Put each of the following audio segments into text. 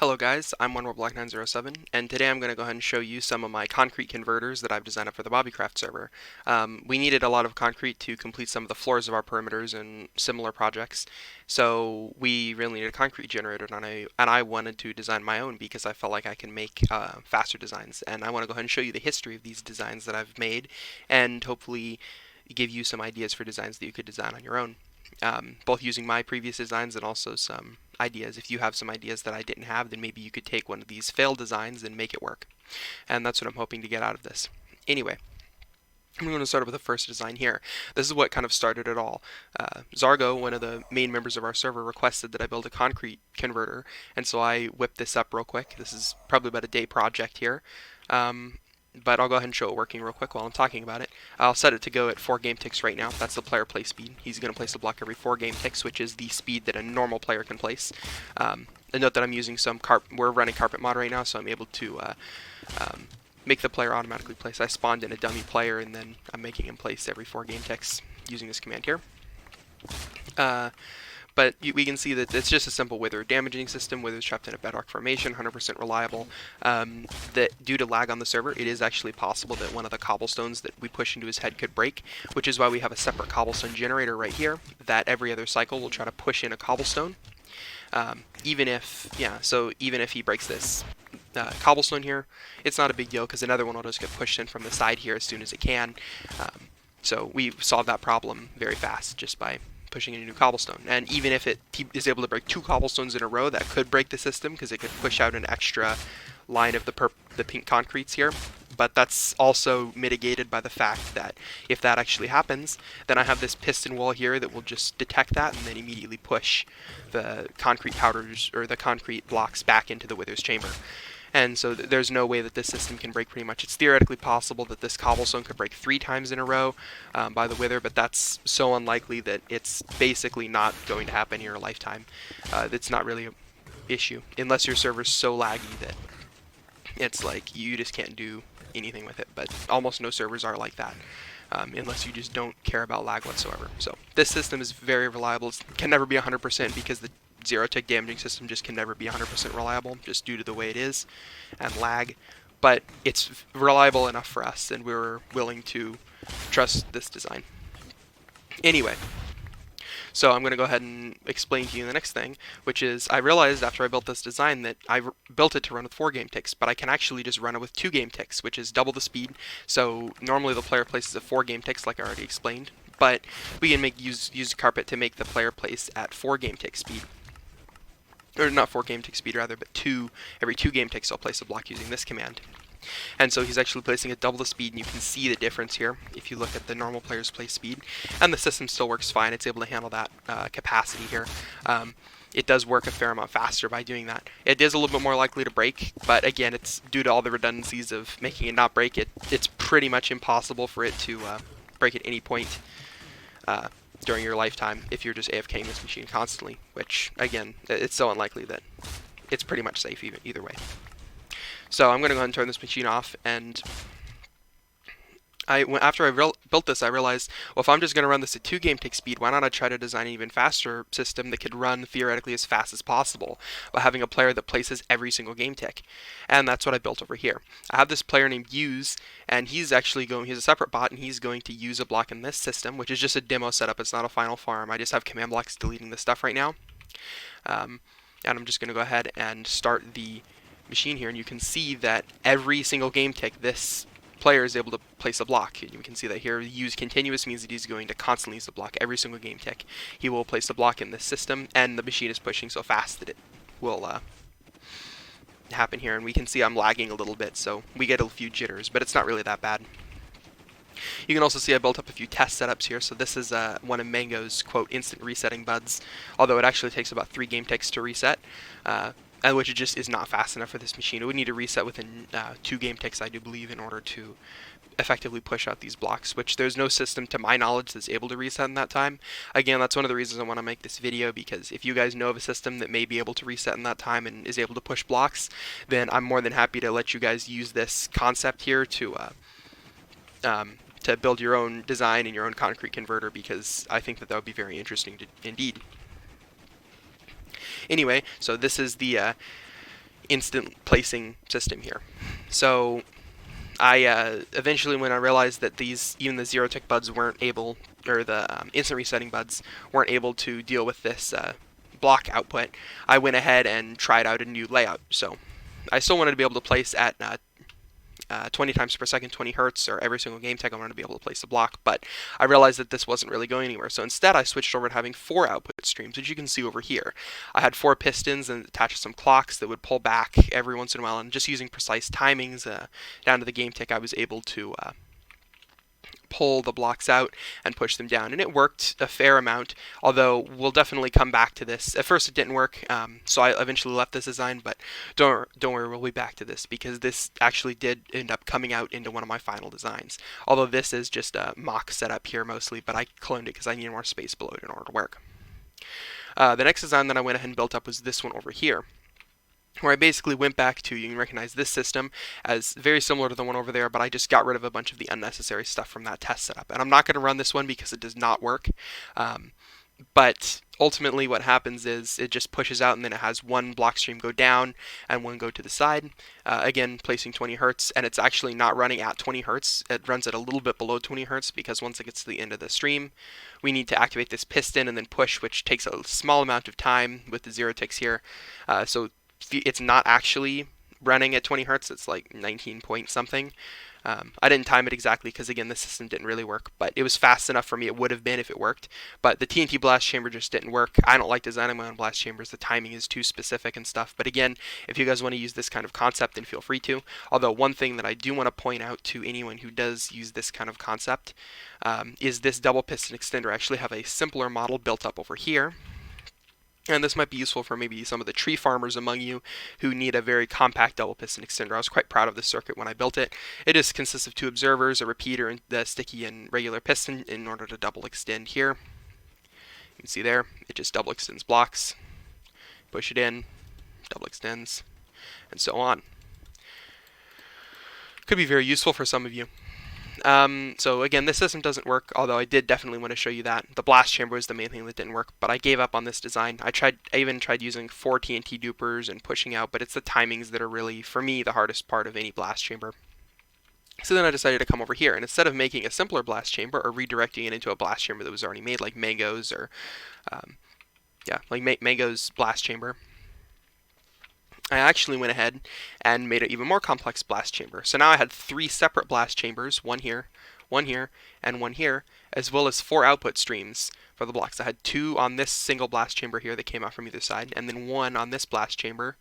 Hello guys, I'm OneMoreBlack907, and today I'm going to go ahead and show you some of my concrete converters that I've designed up for the Bobbycraft server. We needed a lot of concrete to complete some of the floors of our perimeters and similar projects, so we really needed a concrete generator, and I wanted to design my own because I felt like I can make faster designs, and I want to go ahead and show you the history of these designs that I've made, and hopefully give you some ideas for designs that you could design on your own. Both using my previous designs and also some ideas. If you have some ideas that I didn't have, then maybe you could take one of these failed designs and make it work. And that's what I'm hoping to get out of this. Anyway, I'm going to start with the first design here. This is what kind of started it all. Zargo, one of the main members of our server, requested that I build a concrete converter, and so I whipped this up real quick. This is probably about a day project here. But I'll go ahead and show it working real quick while I'm talking about it. I'll set it to go at 4 game ticks right now. That's the player play speed. He's going to place a block every 4 game ticks, which is the speed that a normal player can place. And note that I'm using we're running carpet mod right now, so I'm able to make the player automatically place. I spawned in a dummy player, and then I'm making him place every 4 game ticks using this command here. But we can see that it's just a simple wither damaging system. Wither's trapped in a bedrock formation, 100% reliable. That due to lag on the server, it is actually possible that one of the cobblestones that we push into his head could break, which is why we have a separate cobblestone generator right here that every other cycle will try to push in a cobblestone. Even if he breaks this cobblestone here, it's not a big deal because another one will just get pushed in from the side here as soon as it can. So we solved that problem very fast just by pushing in a new cobblestone. And even if he is able to break 2 cobblestones in a row, that could break the system because it could push out an extra line of the pink concretes here. But that's also mitigated by the fact that if that actually happens, then I have this piston wall here that will just detect that and then immediately push the concrete powders or the concrete blocks back into the wither's chamber. And so there's no way that this system can break pretty much. It's theoretically possible that this cobblestone could break 3 times in a row by the wither, but that's so unlikely that it's basically not going to happen in your lifetime. It's not really an issue, unless your server's so laggy that it's like you just can't do anything with it. But almost no servers are like that, unless you just don't care about lag whatsoever. So this system is very reliable. It can never be 100% because the zero-tick damaging system just can never be 100% reliable, just due to the way it is and lag. But it's reliable enough for us, and we're willing to trust this design. Anyway, so I'm going to go ahead and explain to you the next thing, which is I realized after I built this design that I built it to run with 4 game ticks, but I can actually just run it with 2 game ticks, which is double the speed. So normally the player places at 4 game ticks, like I already explained, but we can use carpet to make the player place at 4 game tick speed. Or not 4 game tick speed rather, but every 2 game ticks I'll place a block using this command. And so he's actually placing at double the speed, and you can see the difference here if you look at the normal player's play speed. And the system still works fine. It's able to handle that capacity here. It does work a fair amount faster by doing that. It is a little bit more likely to break, but again, it's due to all the redundancies of making it not break. It's pretty much impossible for it to break at any point during your lifetime if you're just AFKing this machine constantly, which, again, it's so unlikely that it's pretty much safe either way. So I'm going to go ahead and turn this machine off, and after I built this, I realized, well, if I'm just going to run this at 2 game tick speed, why not I try to design an even faster system that could run theoretically as fast as possible by having a player that places every single game tick. And that's what I built over here. I have this player named Use, and he's a separate bot, and he's going to use a block in this system, which is just a demo setup. It's not a final farm. I just have command blocks deleting this stuff right now. And I'm just going to go ahead and start the machine here, and you can see that every single game tick this player is able to place a block. And you can see that here use continuous means that he's going to constantly use the block every single game tick. He will place a block in this system, and the machine is pushing so fast that it will happen here. And we can see I'm lagging a little bit, so we get a few jitters, but it's not really that bad. You can also see I built up a few test setups here. So this is one of Mango's, quote, instant resetting buds, although it actually takes about 3 game ticks to reset, which it just is not fast enough for this machine. It would need to reset within 2 game ticks, I do believe, in order to effectively push out these blocks, which there's no system to my knowledge that's able to reset in that time. Again, that's one of the reasons I want to make this video, because if you guys know of a system that may be able to reset in that time and is able to push blocks, then I'm more than happy to let you guys use this concept here to build your own design and your own concrete converter, because I think that would be very interesting indeed. Anyway, so this is the instant placing system here. So I eventually, when I realized that even the zero tick buds weren't able, or the instant resetting buds weren't able to deal with this block output, I went ahead and tried out a new layout. So I still wanted to be able to place at 20 times per second, 20 hertz, or every single game tag I wanted to be able to place a block, but I realized that this wasn't really going anywhere. So instead I switched over to having 4 output streams, which you can see over here. I had 4 pistons and attached some clocks that would pull back every once in a while, and just using precise timings down to the game tick, I was able to pull the blocks out and push them down, and it worked a fair amount, although we'll definitely come back to this. At first it didn't work, so I eventually left this design, but don't worry, we'll be back to this, because this actually did end up coming out into one of my final designs, although this is just a mock setup here mostly, but I cloned it because I needed more space below it in order to work. The next design that I went ahead and built up was this one over here, where I basically went back to, you can recognize this system as very similar to the one over there, but I just got rid of a bunch of the unnecessary stuff from that test setup. And I'm not going to run this one because it does not work. But ultimately what happens is it just pushes out, and then it has one block stream go down and one go to the side, again placing 20 hertz, and it's actually not running at 20 hertz. It runs at a little bit below 20 hertz, because once it gets to the end of the stream we need to activate this piston and then push, which takes a small amount of time with the zero ticks here. So it's not actually running at 20 hertz, it's like 19 point something. I didn't time it exactly because, again, the system didn't really work, but it was fast enough for me. It would have been if it worked, but the TNT blast chamber just didn't work. I don't like designing my own blast chambers. The timing is too specific and stuff, but again, if you guys want to use this kind of concept, then feel free to. Although one thing that I do want to point out to anyone who does use this kind of concept is this double piston extender. I actually have a simpler model built up over here. And this might be useful for maybe some of the tree farmers among you who need a very compact double piston extender. I was quite proud of this circuit when I built it. It just consists of 2 observers, a repeater, and the sticky and regular piston in order to double extend here. You can see there, it just double extends blocks, push it in, double extends, and so on. Could be very useful for some of you. So again, this system doesn't work, although I did definitely want to show you that. The blast chamber was the main thing that didn't work, but I gave up on this design. I even tried using 4 TNT dupers and pushing out, but it's the timings that are really, for me, the hardest part of any blast chamber. So then I decided to come over here, and instead of making a simpler blast chamber or redirecting it into a blast chamber that was already made, like Mango's or, Mango's blast chamber, I actually went ahead and made an even more complex blast chamber. So now I had 3 separate blast chambers, one here, and one here, as well as 4 output streams for the blocks. I had 2 on this single blast chamber here that came out from either side, and then 1 on this blast chamber,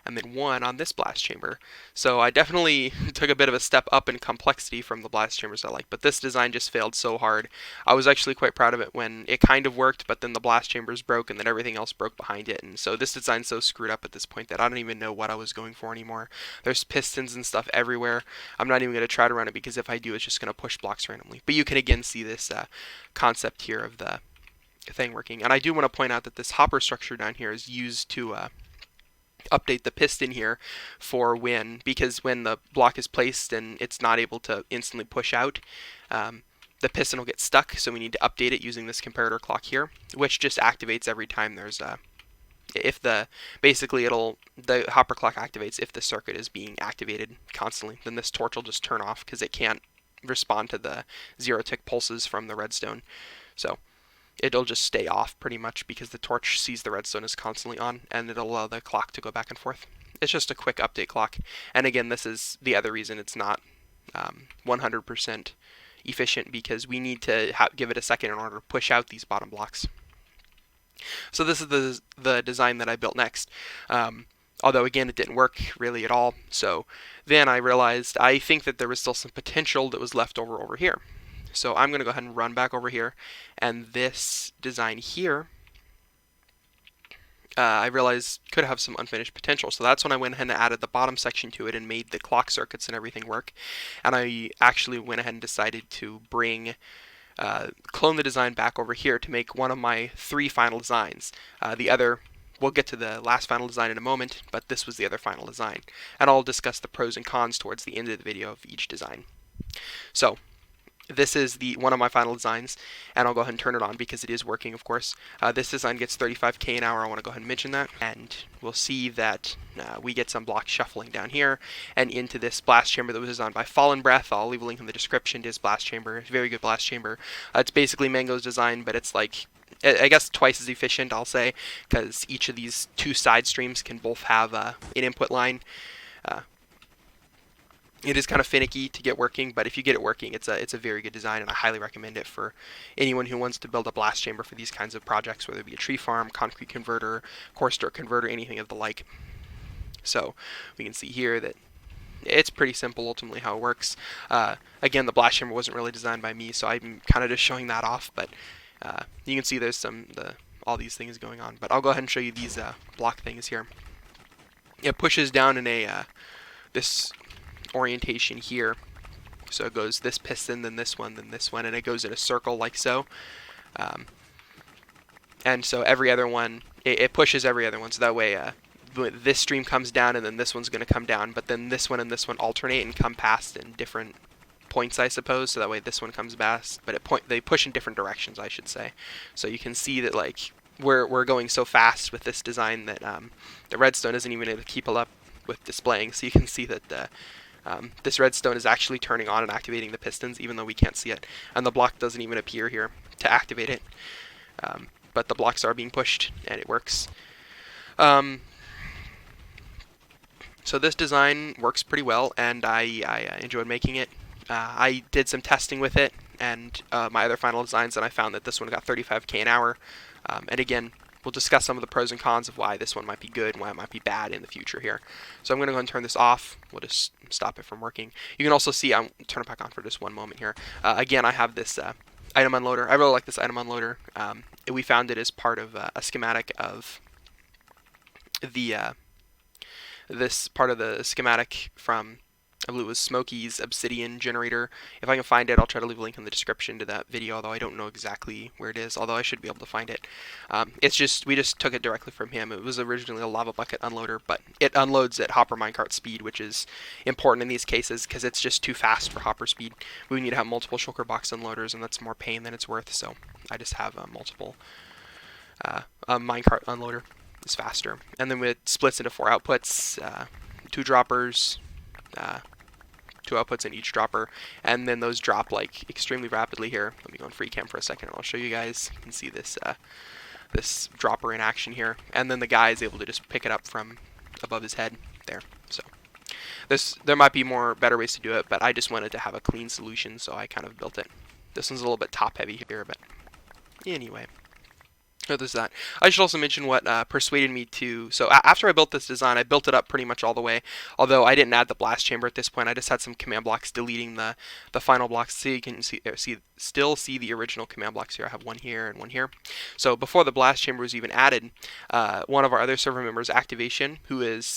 and then 1 on this blast chamber. So I definitely took a bit of a step up in complexity from the blast chambers I like, but this design just failed so hard. I was actually quite proud of it when it kind of worked, but then the blast chambers broke, and then everything else broke behind it, and so this design's so screwed up at this point that I don't even know what I was going for anymore. There's pistons and stuff everywhere. I'm not even going to try to run it, because if I do, it's just going to push blocks randomly. But you can again see this concept here of the thing working. And I do want to point out that this hopper structure down here is used to update the piston here for because when the block is placed and it's not able to instantly push out, the piston will get stuck, so we need to update it using this comparator clock here, which just activates every time there's the hopper clock activates if the circuit is being activated constantly. Then this torch will just turn off because it can't respond to the zero tick pulses from the redstone. So it'll just stay off pretty much because the torch sees the redstone is constantly on, and it'll allow the clock to go back and forth. It's just a quick update clock. And again, this is the other reason it's not 100% efficient, because we need to give it a second in order to push out these bottom blocks. So this is the design that I built next. Although again, it didn't work really at all. So then I realized I think that there was still some potential that was left over here. So I'm going to go ahead and run back over here, and this design here I realized could have some unfinished potential. So that's when I went ahead and added the bottom section to it and made the clock circuits and everything work. And I actually went ahead and decided to clone the design back over here to make one of my 3 final designs. We'll get to the last final design in a moment, but this was the other final design. And I'll discuss the pros and cons towards the end of the video of each design. So This is the one of my final designs, and I'll go ahead and turn it on because it is working, of course. This design gets 35k an hour. I want to go ahead and mention that, and we'll see that we get some blocks shuffling down here and into this blast chamber that was designed by Fallen Breath. I'll leave a link in the description to his blast chamber. Very good blast chamber. It's basically Mango's design, but it's like, I guess, twice as efficient, I'll say, because each of these two side streams can both have an input line. It is kind of finicky to get working, but if you get it working, it's a very good design, and I highly recommend it for anyone who wants to build a blast chamber for these kinds of projects, whether it be a tree farm, concrete converter, coarse dirt converter, anything of the like. So we can see here that it's pretty simple ultimately how it works. Again, the blast chamber wasn't really designed by me, so I'm kind of just showing that off, but you can see there's all these things going on. But I'll go ahead and show you these block things here. It pushes down in this orientation here, so it goes this piston, then this one, and it goes in a circle like so. And so every other one, it pushes every other one, so that way this stream comes down and then this one's going to come down, but then this one and this one alternate and come past in different points, I suppose, so that way this one comes past, but they push in different directions, I should say. So you can see that like we're going so fast with this design that the redstone isn't even able to keep up with displaying, so you can see that this redstone is actually turning on and activating the pistons, even though we can't see it. And the block doesn't even appear here to activate it. But the blocks are being pushed, and it works. So this design works pretty well, and I enjoyed making it. I did some testing with it, and my other final designs, and I found that this one got 35k an hour. And again, we'll discuss some of the pros and cons of why this one might be good and why it might be bad in the future here. So I'm going to go and turn this off. We'll just stop it from working. You can also see, I'll turn it back on for just one moment here. Again, I have this item unloader. I really like this item unloader. We found it as part of a schematic of this part of the schematic from, I believe it was Smokey's obsidian generator. If I can find it, I'll try to leave a link in the description to that video, although I don't know exactly where it is, although I should be able to find it. We just took it directly from him. It was originally a lava bucket unloader, but it unloads at hopper minecart speed, which is important in these cases because it's just too fast for hopper speed. We need to have multiple shulker box unloaders, and that's more pain than it's worth, so I just have multiple minecart unloader. It's faster. And then it splits into 4 outputs, 2 droppers, 2 outputs in each dropper, and then those drop like extremely rapidly here. Let me go on free cam for a second and I'll show you guys. You can see this this dropper in action here, and then the guy is able to just pick it up from above his head there. So there might be better ways to do it, but I just wanted to have a clean solution, so I kind of built it. This one's a little bit top heavy here, but anyway. Oh, there's that. I should also mention what persuaded me to... So after I built this design, I built it up pretty much all the way. Although I didn't add the blast chamber at this point. I just had some command blocks deleting the final blocks. So you can still see the original command blocks here. I have one here and one here. So before the blast chamber was even added, one of our other server members, Activation,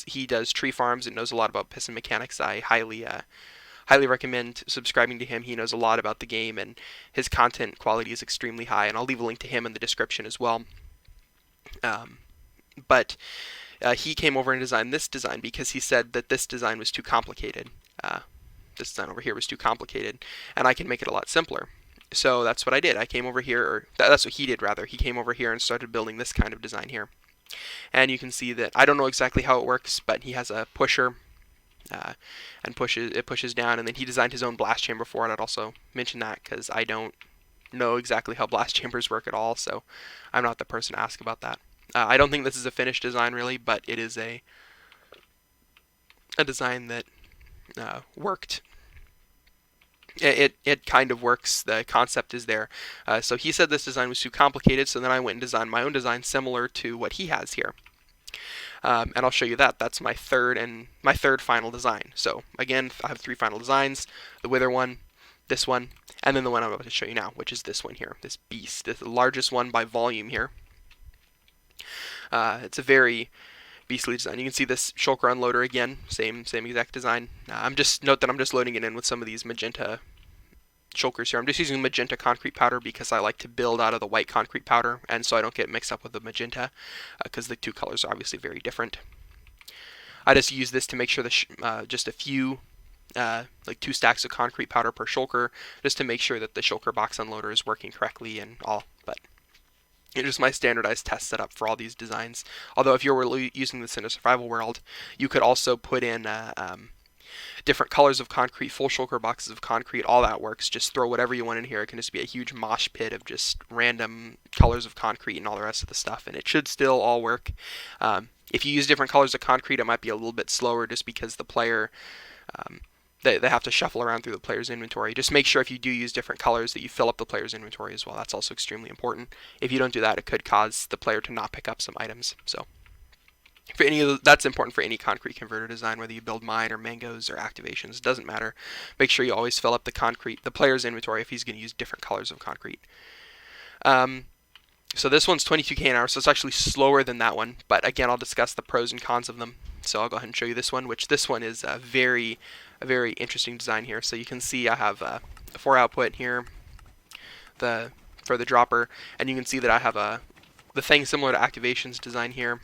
he does tree farms and knows a lot about piston mechanics. I highly recommend subscribing to him. He knows a lot about the game, and his content quality is extremely high, and I'll leave a link to him in the description as well. But he came over and designed this design because he said that this design was too complicated. This design over here was too complicated, and I can make it a lot simpler. So that's what I did. I came over here, or that's what he did rather. He came over here and started building this kind of design here. And you can see that I don't know exactly how it works, but he has a pusher. And it pushes down, and then he designed his own blast chamber for it. I'd also mention that because I don't know exactly how blast chambers work at all, so I'm not the person to ask about that. I don't think this is a finished design really, but it is a design that worked. It kind of works. The concept is there. So he said this design was too complicated, so then I went and designed my own design similar to what he has here. And I'll show you that. That's my third final design. So again, I have 3 final designs: the Wither one, this one, and then the one I'm about to show you now, which is this one here, this beast. It's the largest one by volume here. It's a very beastly design. You can see this shulker unloader again, same exact design. Note that I'm just loading it in with some of these magenta shulkers here. I'm just using magenta concrete powder because I like to build out of the white concrete powder, and so I don't get mixed up with the magenta because the 2 colors are obviously very different. I just use this to make sure just a few like 2 stacks of concrete powder per shulker, just to make sure that the shulker box unloader is working correctly and all. But it's just my standardized test setup for all these designs. Although if you were using this in a survival world, you could also put in different colors of concrete, full shulker boxes of concrete, all that works. Just throw whatever you want in here. It can just be a huge mosh pit of just random colors of concrete and all the rest of the stuff, and it should still all work. If you use different colors of concrete, it might be a little bit slower just because the player, um, they have to shuffle around through the player's inventory. Just make sure if you do use different colors that you fill up the player's inventory as well. That's also extremely important. If you don't do that, it could cause the player to not pick up some items. So for any of that's important for any concrete converter design, whether you build mine or mangoes or activations, it doesn't matter. Make sure you always fill up the player's inventory if he's going to use different colors of concrete. So this one's 22k an hour, so it's actually slower than that one. But again, I'll discuss the pros and cons of them. So I'll go ahead and show you this one, which this one is a very interesting design here. So you can see I have a 4 output here, for the dropper, and you can see that I have the thing similar to activations design here.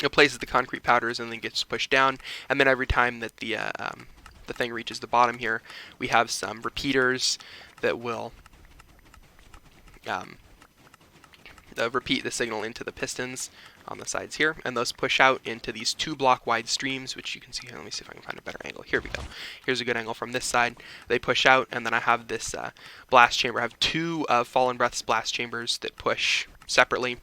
It places the concrete powders and then gets pushed down, and then every time that the thing reaches the bottom here, we have some repeaters that will repeat the signal into the pistons on the sides here, and those push out into these 2 block wide streams, which you can see here. Let me see if I can find a better angle. Here we go. Here's a good angle from this side. They push out, and then I have this blast chamber. I have 2 Fallen Breath's blast chambers that push separately.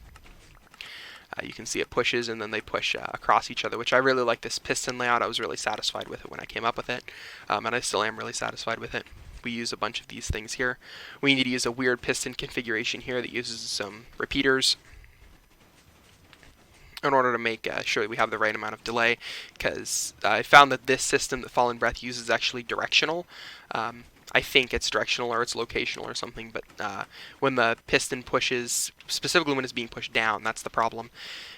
You can see it pushes, and then they push across each other, which I really like this piston layout. I was really satisfied with it when I came up with it, and I still am really satisfied with it. We use a bunch of these things here. We need to use a weird piston configuration here that uses some repeaters in order to make sure that we have the right amount of delay, because I found that this system that Fallen Breath uses is actually directional. I think it's directional or it's locational or something, but when the piston pushes, specifically when it's being pushed down, that's the problem,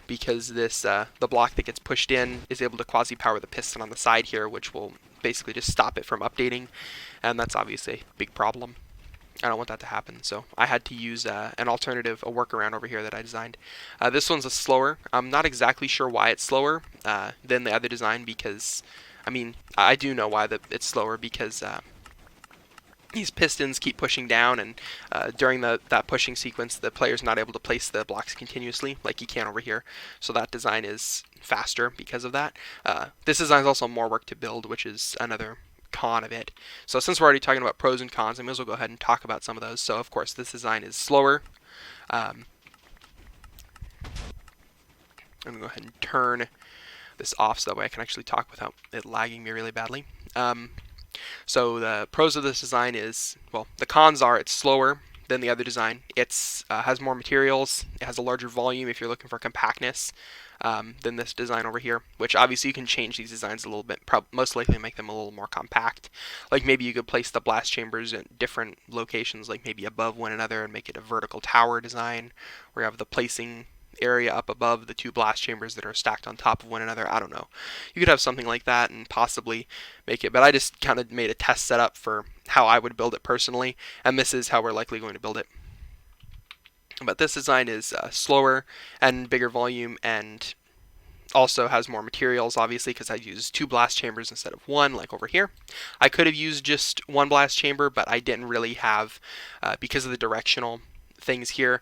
because this the block that gets pushed in is able to quasi-power the piston on the side here, which will basically just stop it from updating, and that's obviously a big problem. I don't want that to happen, so I had to use an alternative, a workaround over here that I designed. This one's a slower. I'm not exactly sure why it's slower than the other design, because, I mean, I do know why it's slower, because these pistons keep pushing down, and during that pushing sequence, the player's not able to place the blocks continuously like you can over here. So that design is faster because of that. This design is also more work to build, which is another con of it. So since we're already talking about pros and cons, I may as well go ahead and talk about some of those. So of course, this design is slower. I'm going to go ahead and turn this off so that way I can actually talk without it lagging me really badly. So the pros of this design is, well, the cons are it's slower than the other design. It's has more materials. It has a larger volume if you're looking for compactness than this design over here, which obviously you can change these designs a little bit, most likely make them a little more compact. Like maybe you could place the blast chambers at different locations, like maybe above one another, and make it a vertical tower design, where you have the placing area up above the 2 blast chambers that are stacked on top of one another. I don't know. You could have something like that and possibly make it, but I just kind of made a test setup for how I would build it personally, and this is how we're likely going to build it. But this design is slower and bigger volume, and also has more materials, obviously, because I used 2 blast chambers instead of 1, like over here. I could have used just 1 blast chamber, but I didn't really have, because of the directional things here,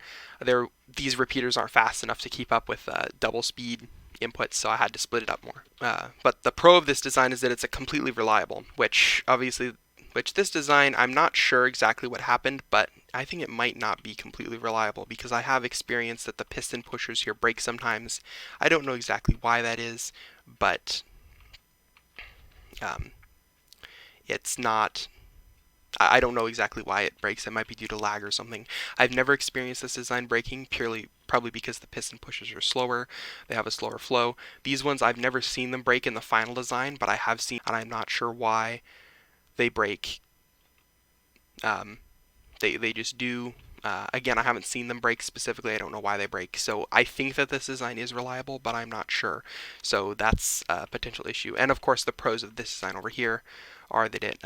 these repeaters aren't fast enough to keep up with double speed inputs, so I had to split it up more. But the pro of this design is that it's a completely reliable, which this design, I'm not sure exactly what happened, but I think it might not be completely reliable, because I have experienced that the piston pushers here break sometimes. I don't know exactly why that is, but it's not, I don't know exactly why it breaks. It might be due to lag or something. I've never experienced this design breaking, probably because the piston pushers are slower. They have a slower flow. These ones, I've never seen them break in the final design, but I have seen, and I'm not sure why they break. They just do. Again, I haven't seen them break specifically. I don't know why they break. So I think that this design is reliable, but I'm not sure. So that's a potential issue. And of course, the pros of this design over here are that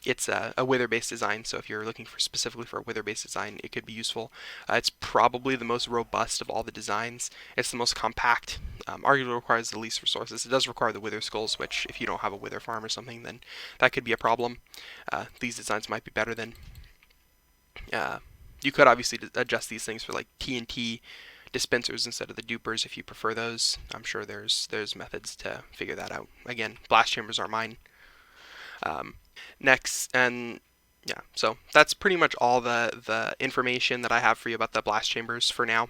it's a wither-based design, so if you're looking for specifically for a wither-based design, it could be useful. It's probably the most robust of all the designs. It's the most compact. Arguably requires the least resources. It does require the wither skulls, which if you don't have a wither farm or something, then that could be a problem. These designs might be better than. Uh, you could obviously adjust these things for like TNT dispensers instead of the dupers if you prefer those. I'm sure there's methods to figure that out. Again, blast chambers are mine. Next, and yeah, so that's pretty much all the information that I have for you about the blast chambers for now.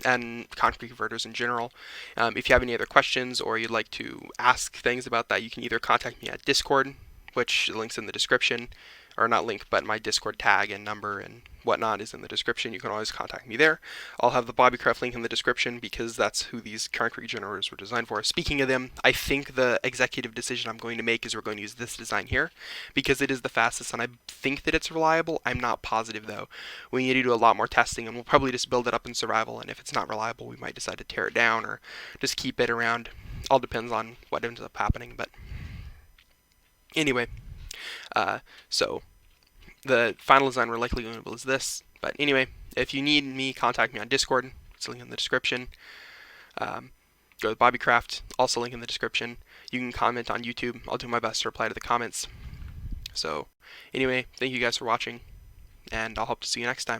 And concrete converters in general. If you have any other questions or you'd like to ask things about that, you can either contact me at Discord, which links in the description, or not link, but my Discord tag and number and whatnot is in the description. You can always contact me there. I'll have the Bobbycraft link in the description because that's who these concrete generators were designed for. Speaking of them, I think the executive decision I'm going to make is we're going to use this design here because it is the fastest and I think that it's reliable. I'm not positive though. We need to do a lot more testing and we'll probably just build it up in survival, and if it's not reliable, we might decide to tear it down or just keep it around. All depends on what ends up happening, but anyway, so the final design we're likely going to build is this. But anyway, if you need me, contact me on Discord. It's a link in the description. Go to Bobbycraft, also link in the description. You can comment on YouTube. I'll do my best to reply to the comments. So anyway, thank you guys for watching, and I'll hope to see you next time.